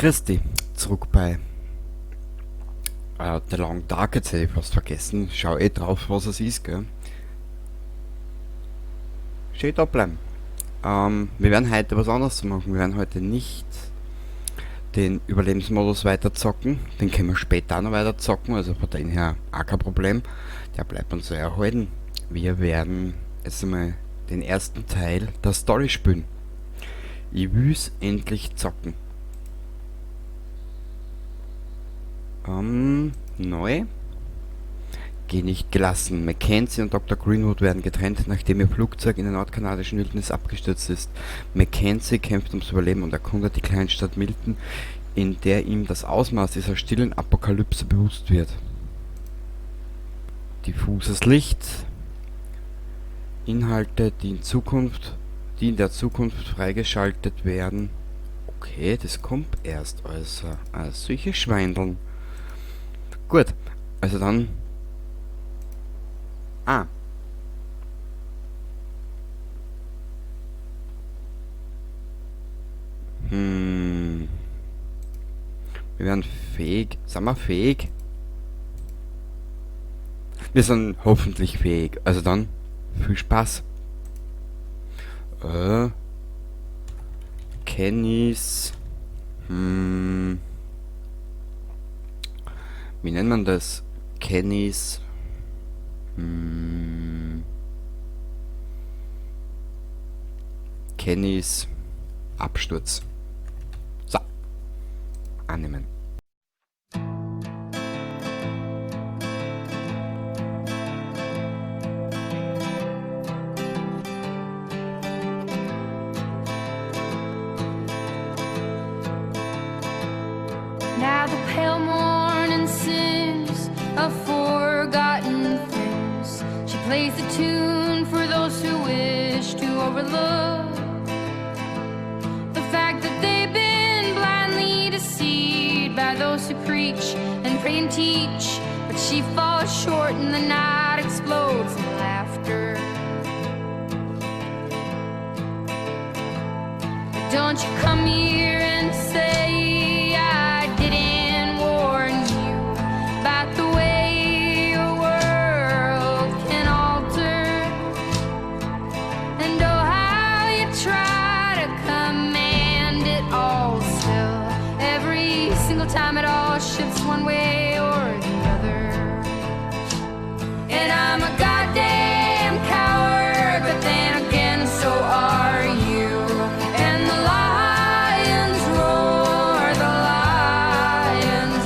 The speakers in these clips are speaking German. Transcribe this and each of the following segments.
Christi, zurück bei The Long Dark. Jetzt hätte ich fast vergessen. Schau eh drauf, was es ist, gell? Steht da bleiben. Wir werden heute was anderes machen. Wir werden heute nicht den Überlebensmodus weiter zocken. Den können wir später auch noch weiter zocken. Also von dem her auch kein Problem. Der bleibt uns so erhalten. Wir werden jetzt einmal den ersten Teil der Story spielen. Ich will's endlich zocken. Neu. Geh nicht gelassen. Mackenzie und Dr. Greenwood werden getrennt, nachdem ihr Flugzeug in der nordkanadischen Wildnis abgestürzt ist. Mackenzie kämpft ums Überleben und erkundet die Kleinstadt Milton, in der ihm das Ausmaß dieser stillen Apokalypse bewusst wird. Diffuses Licht. Inhalte, die in der Zukunft freigeschaltet werden. Okay, das kommt erst, also solche Schweindeln. Gut, also dann. Wir werden fähig. Sind wir fähig? Wir sind hoffentlich fähig. Also dann, viel Spaß. Kennys. Wie nennt man das? Kennys. Kennys Absturz. So. Annehmen. Now the pale morning sings of forgotten things. She plays the tune for those who wish to overlook the fact that they've been blindly deceived by those who preach and pray and teach. But she falls short and the night explodes in laughter. Don't you come here and say time it all shifts one way or the other. And I'm a goddamn coward, but then again so are you. And the lions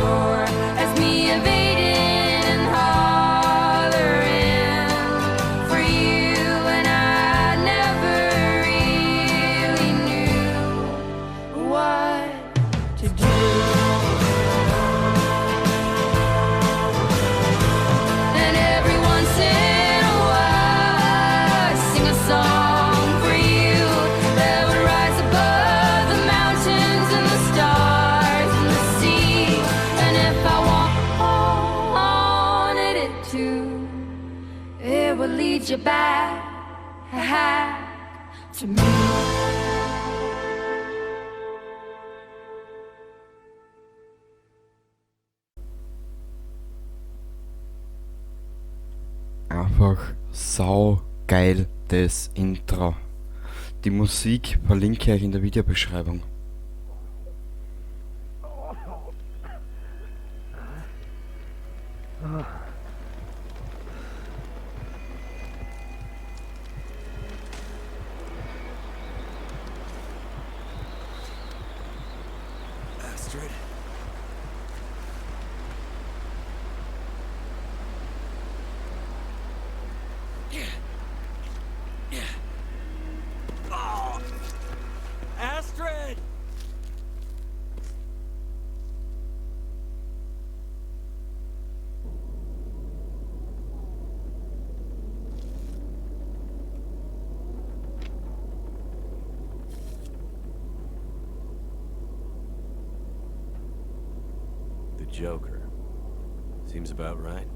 roar as me evading and hollering for you. And I never really knew what to do. You back to me. Einfach sau geil das Intro. Die Musik verlinke ich euch in der Videobeschreibung. Astrid. Oh. Astrid! Joker. Seems about right.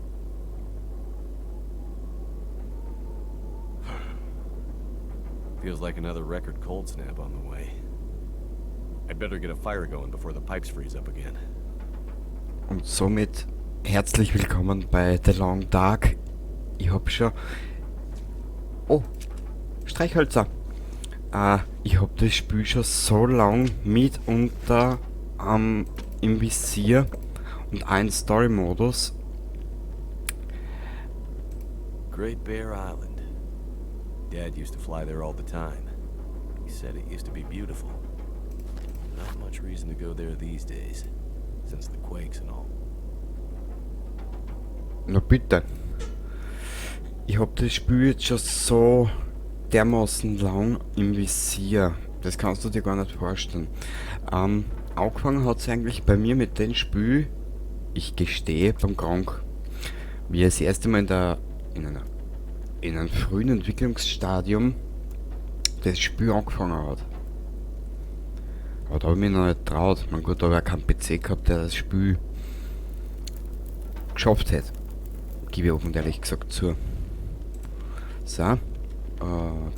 Feels like another record cold snap on the way. I'd better get a fire going before the pipes freeze up again. Und somit herzlich willkommen bei The Long Dark. Ich hab schon... Oh, Streichhölzer. Ich hab das Spiel schon so lang mitunter im Visier und einen Story-Modus. Great Bear Island. Dad used to fly there all the time. He said it used to be beautiful. Not much reason to go there these days, since the quakes and all. Na bitte. Ich hab das Spiel jetzt schon so dermaßen lang im Visier. Das kannst du dir gar nicht vorstellen. Angefangen hat es eigentlich bei mir mit dem Spiel, ich gestehe, beim Gronk. Wie er das erste Mal in einem frühen Entwicklungsstadium das Spiel angefangen hat. Aber da habe ich mich noch nicht traut. Mein Gott, da habe ich keinen PC gehabt, der das Spiel geschafft hätte. Gebe ich offen ehrlich gesagt zu. So.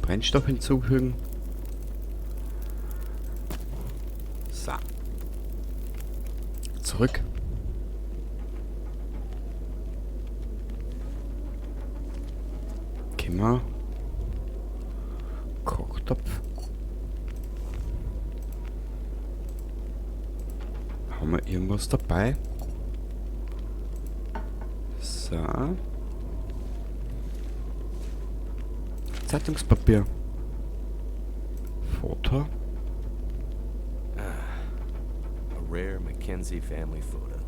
Brennstoff hinzufügen. So. Zurück. Kimmer. Kochtopf. Haben wir irgendwas dabei? So. Zeitungspapier. Foto. A rare Mackenzie family photo.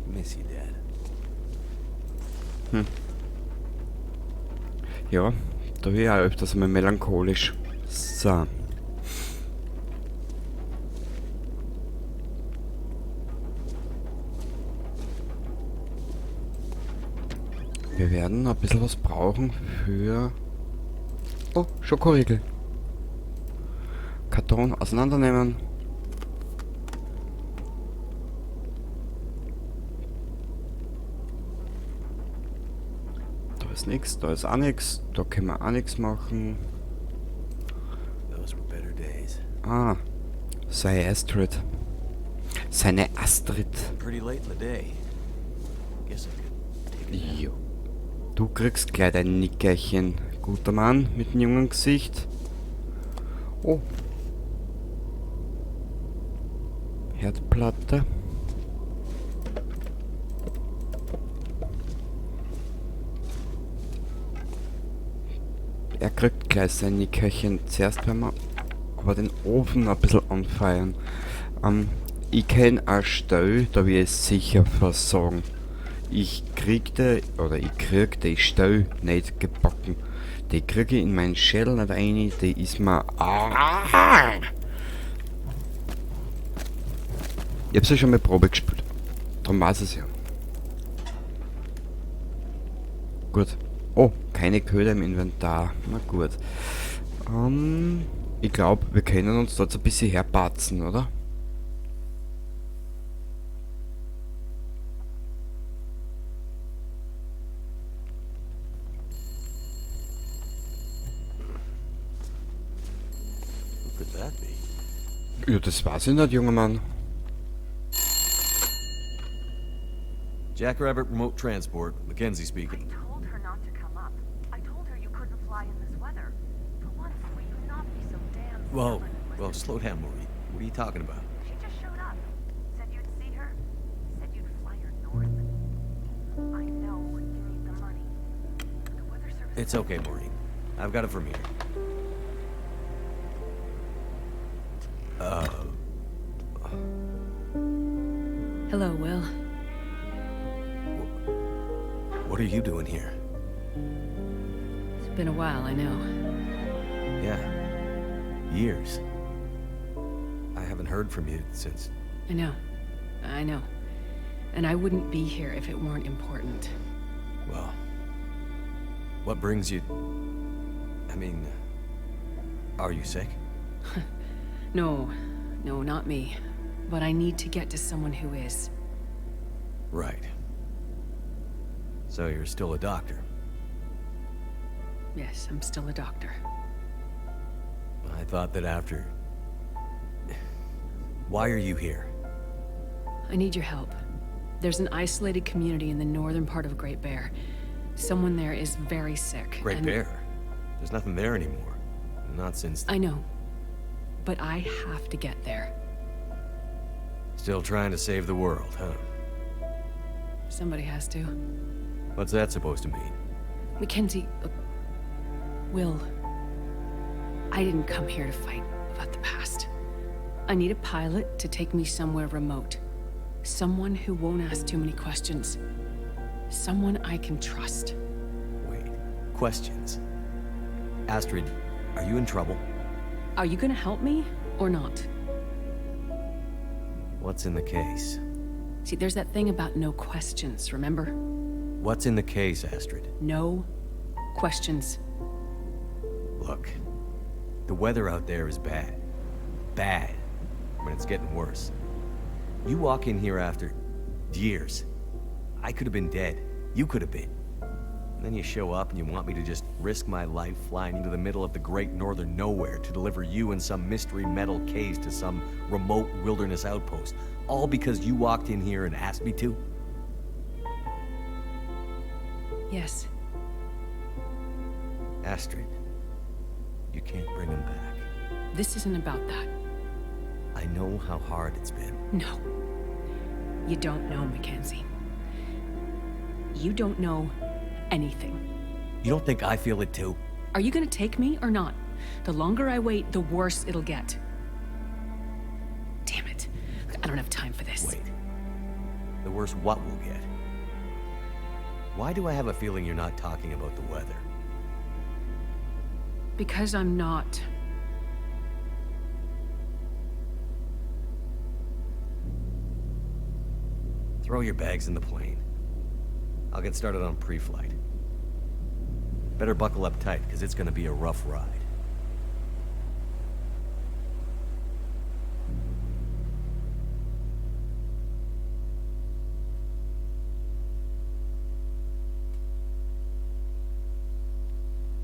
Miss you, Dad. Ja, da bin ich auch öfters mal melancholisch. So. Wir werden ein bisschen was brauchen für... Oh, Schokoriegel. Karton auseinandernehmen. Da ist nichts, da ist auch nichts. Da können wir auch nichts machen. Those were better days. Ah, sei Astrid. Seine Astrid. Pretty late in the day. Guess I could take a nap. Jo. Du kriegst gleich ein Nickerchen. Guter Mann mit einem jungen Gesicht. Oh. Herdplatte. Er kriegt gleich sein Nickerchen. Zuerst werden wir aber den Ofen ein bisschen anfeuern. Ich kenne eine Stelle, da will ich sicher versagen. Ich krieg die Stelle nicht gebacken. Die kriege ich in meinen Schädel nicht rein, die ist mir... Ich hab's ja schon mal Probe gespielt. Darum weiß es ja. Gut. Oh, keine Köder im Inventar. Na gut. Ich glaube, wir können uns dort ein bisschen herpatzen, oder? Who could that be? Ja, das weiß ich nicht, junger Mann. Jackrabbit Remote Transport, Mackenzie I speaking. told her not to come up. I told her you couldn't fly in this weather. For once, will you not be so damn Whoa, stubborn and whoa, listen? slow down, Maureen. What are you talking about? She just showed up. Said you'd see her. Said you'd fly her north. I know you need the money. The weather service... It's okay, Maureen. I've got it from here. Hello, Will. What are you doing here? It's been a while, I know. Yeah. Years. I haven't heard from you since... I know. I know. And I wouldn't be here if it weren't important. Well... What brings you... I mean... Are you sick? No, not me. But I need to get to someone who is. Right. So you're still a doctor? Yes, I'm still a doctor. I thought that after Why are you here? I need your help. There's an isolated community in the northern part of Great Bear. Someone there is very sick. Great and- Bear? There's nothing there anymore. Not since... I know. But I have to get there. Still trying to save the world, huh? Somebody has to. What's that supposed to mean? Mackenzie... Will... I didn't come here to fight about the past. I need a pilot to take me somewhere remote. Someone who won't ask too many questions. Someone I can trust. Wait. Questions? Astrid, are you in trouble? Are you gonna help me, or not? What's in the case? See, there's that thing about no questions, remember? What's in the case, Astrid? No questions. Look, the weather out there is bad. Bad. But it's getting worse. You walk in here after years. I could have been dead. You could have been. And then you show up and you want me to just risk my life flying into the middle of the great northern nowhere to deliver you and some mystery metal case to some remote wilderness outpost. All because you walked in here and asked me to? Yes. Astrid, you can't bring him back. This isn't about that. I know how hard it's been. No. You don't know, Mackenzie. You don't know anything. You don't think I feel it too? Are you gonna take me or not? The longer I wait, the worse it'll get. Damn it. I don't have time for this. Wait. The worse what we'll get? Why do I have a feeling you're not talking about the weather? Because I'm not. Throw your bags in the plane. I'll get started on pre-flight. Better buckle up tight, because it's gonna be a rough ride.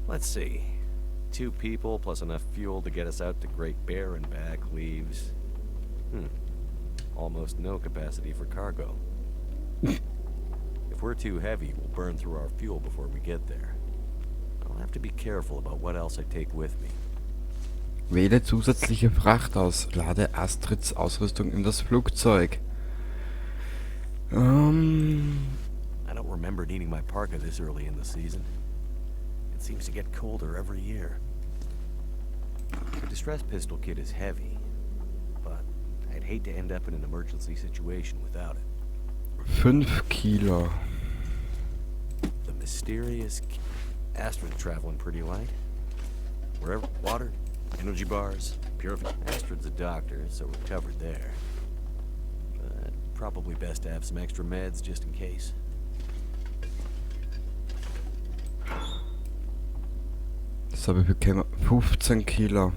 Let's see. 2 people plus enough fuel to get us out to Great Bear and back leaves... almost no capacity for cargo. If we're too heavy, we'll burn through our fuel before we get there. I'll have to be careful about what else I take with me. Wähle zusätzliche Fracht aus. Lade Astrids Ausrüstung in das Flugzeug. I don't remember needing my parka this early in the season. It seems to get colder every year. The distress pistol kit is heavy, but I'd hate to end up in an emergency situation without it. 5 Kilo. The mysterious Astrid traveling pretty light. Wherever, water, energy bars, purification. Astrid's a doctor, so we're covered there. But probably best to have some extra meds just in case. So, wie viel können wir? 15 Kilo.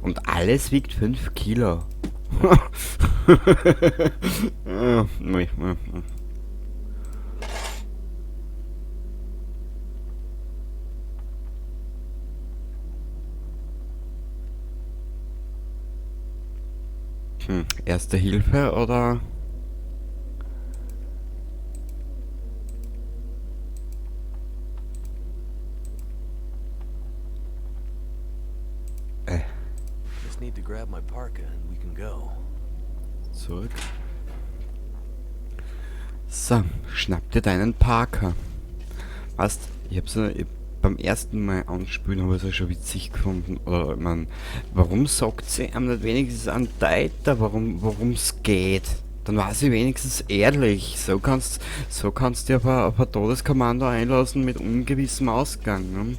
Und alles wiegt 5 Kilo. Erste Hilfe oder? Just need to grab my parka and we can go. Zurück. So, schnapp dir deinen Parker. Weißt, beim ersten Mal anspielen habe ich es ja schon witzig gefunden. Oder, ich mein, warum sagt sie einem nicht wenigstens an Deiter, warum es geht? Dann war sie wenigstens ehrlich. So kannst du auf ein Todeskommando einlassen mit ungewissem Ausgang. Ne?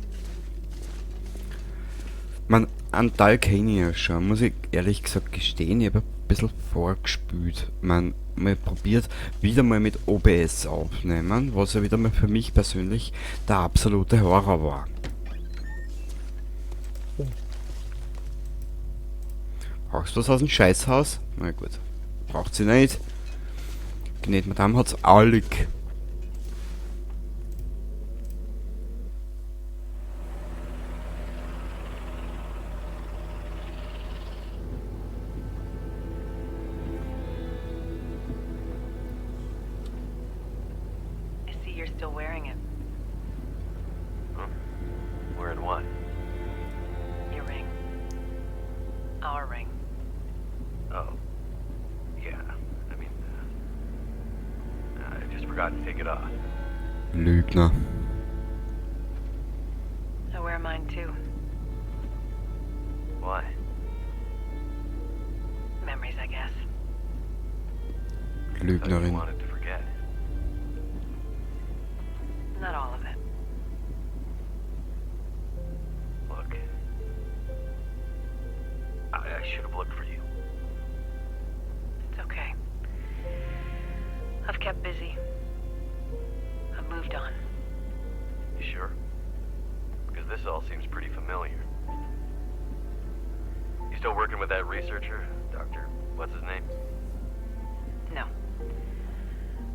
Man, einen Teil kenne ich ja schon, muss ich ehrlich gesagt gestehen. Ich habe ein bisschen vorgespült. Man probiert wieder mal mit OBS aufnehmen, was ja wieder mal für mich persönlich der absolute Horror war. Brauchst du was aus dem Scheißhaus? Na gut, braucht sie nicht. Gnädige Madame hat's allig. you're still wearing it. Huh? Wearing what? Your ring. Our ring. Oh. Yeah. I mean, I just forgot to take it off. Lügner. I wear mine too. Why? Memories, I guess. Thought you Lügnerin. wanted to forget. Not all of it. Look. I should have looked for you. It's okay. I've kept busy. I've moved on. You sure? Because this all seems pretty familiar. You still working with that researcher? Dr. What's his name? No.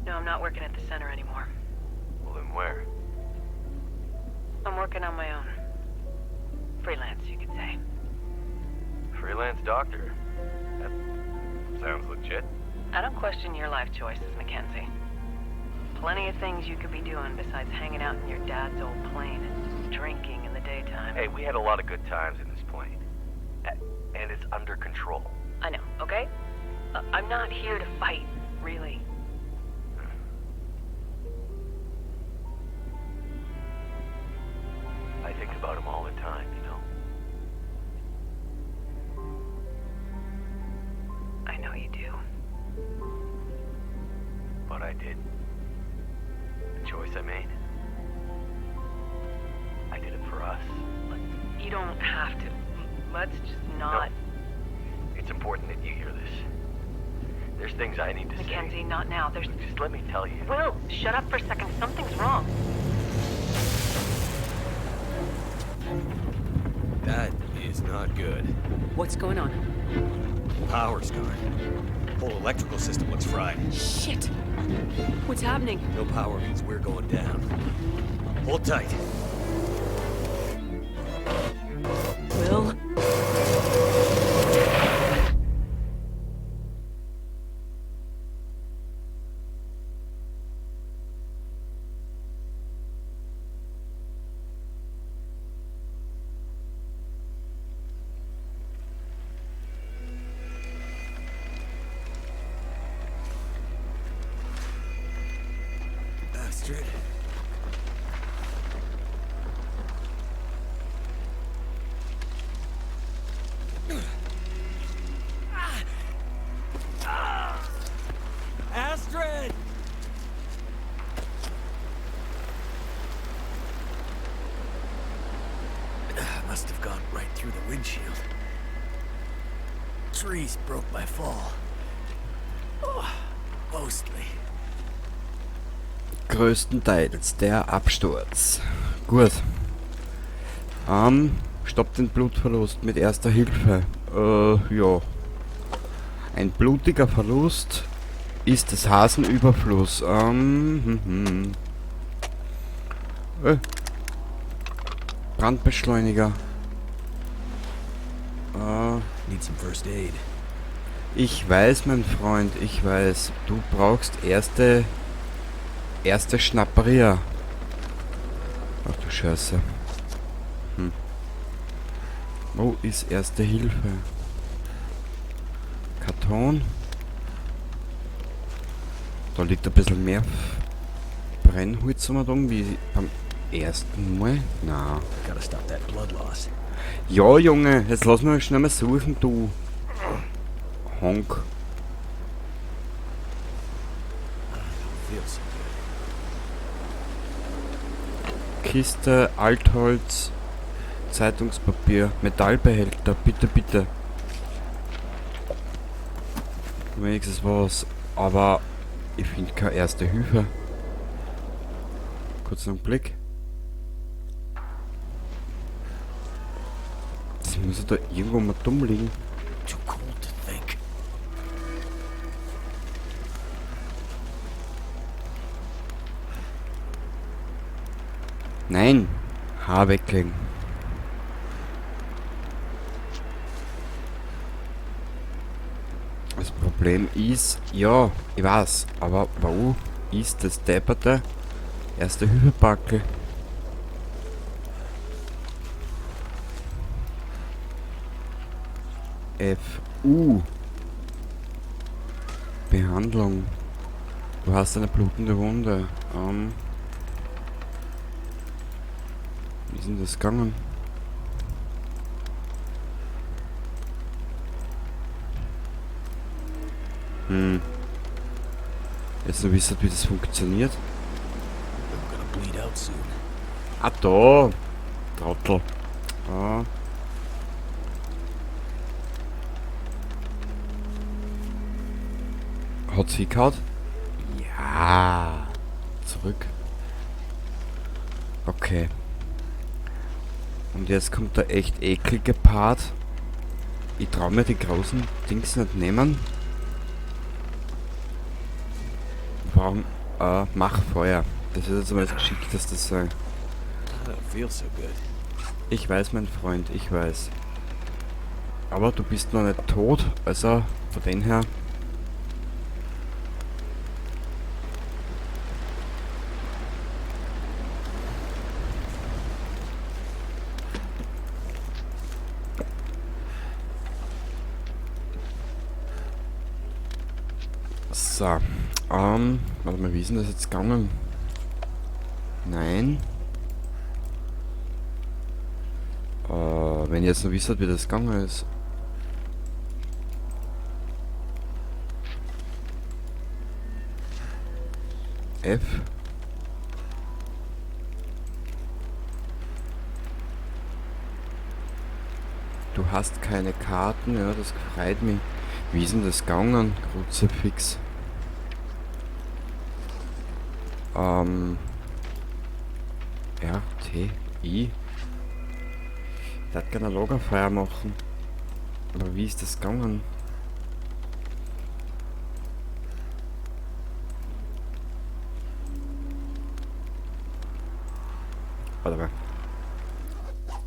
No, I'm not working at the center anymore. Well, then where? I'm working on my own. Freelance, you could say. Freelance doctor. That sounds legit. I don't question your life choices, Mackenzie. Plenty of things you could be doing besides hanging out in your dad's old plane and drinking in the daytime. Hey, we had a lot of good times in this plane. And it's under control. I know, okay? I'm not here to fight, really. I think about him all the time, you know? I know you do. What I did. The choice I made. I did it for us. You don't have to. Let's just not. No. It's important that you hear this. There's things I need to Mackenzie, say. not now. There's. Just let me tell you. Will, shut up for a second. Something's wrong. That is not good. What's going on? Power's gone. Whole electrical system looks fried. Shit! What's happening? No power means we're going down. Hold tight. Will? Astrid. Astrid! Must have gone right through the windshield. Trees broke my fall. Oh, mostly. Größtenteils der Absturz. Gut. Stoppt den Blutverlust mit erster Hilfe. Ja. Ein blutiger Verlust ist des Hasen Überfluss. Brandbeschleuniger. Need some first aid. Ich weiß, mein Freund, ich weiß. Du brauchst erste Schnapperia. Ach du Scheiße. Wo ist erste Hilfe? Karton. Da liegt ein bisschen mehr Brennholz wie beim ersten Mal. Na. Gotta stop that blood loss. Ja, Junge, jetzt lass mich schnell mal suchen, du Honk. Feels so good. Kiste, Altholz, Zeitungspapier, Metallbehälter, bitte, bitte. Wenigstens was, aber ich finde keine erste Hilfe. Kurz einen Blick. Das muss ja da irgendwo mal dumm liegen. Too cold to think. Nein! Haar weglegen. Das Problem ist, ja, ich weiß, aber wo ist das depperte Erste Hühnerbacke. FU. Behandlung. Du hast eine blutende Wunde. Wie ist denn das gegangen? Jetzt noch wissen, wie das funktioniert. I'm gonna bleed out soon. Ah, da. Trottel. Ah. Hat's hingehauen? Ja. Zurück. Okay. Und jetzt kommt der echt eklige Part. Ich trau mir die großen Dings nicht nehmen. Warum? Mach Feuer. Das ist jetzt mal das Geschickteste sein. I don't feel so good. Ich weiß, mein Freund, ich weiß. Aber du bist noch nicht tot, also von dem her. So, warte mal, wie ist denn das jetzt gegangen? Nein. Wenn ihr jetzt noch wisst, wie das gegangen ist. F. Du hast keine Karten, ja, das freut mich. Wie ist denn das gegangen? Kruzifix. R, T, I. Ich hätte gerne eine Lagerfeuer machen. Aber wie ist das gegangen? Warte mal.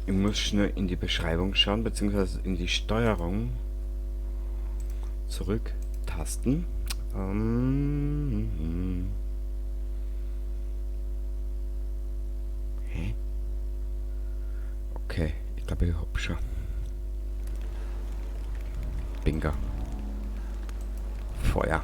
Ich muss schnell in die Beschreibung schauen, beziehungsweise in die Steuerung. Zurück. Tasten. Hä? Okay, ich glaube, ich hab schon. Bingo. Feuer.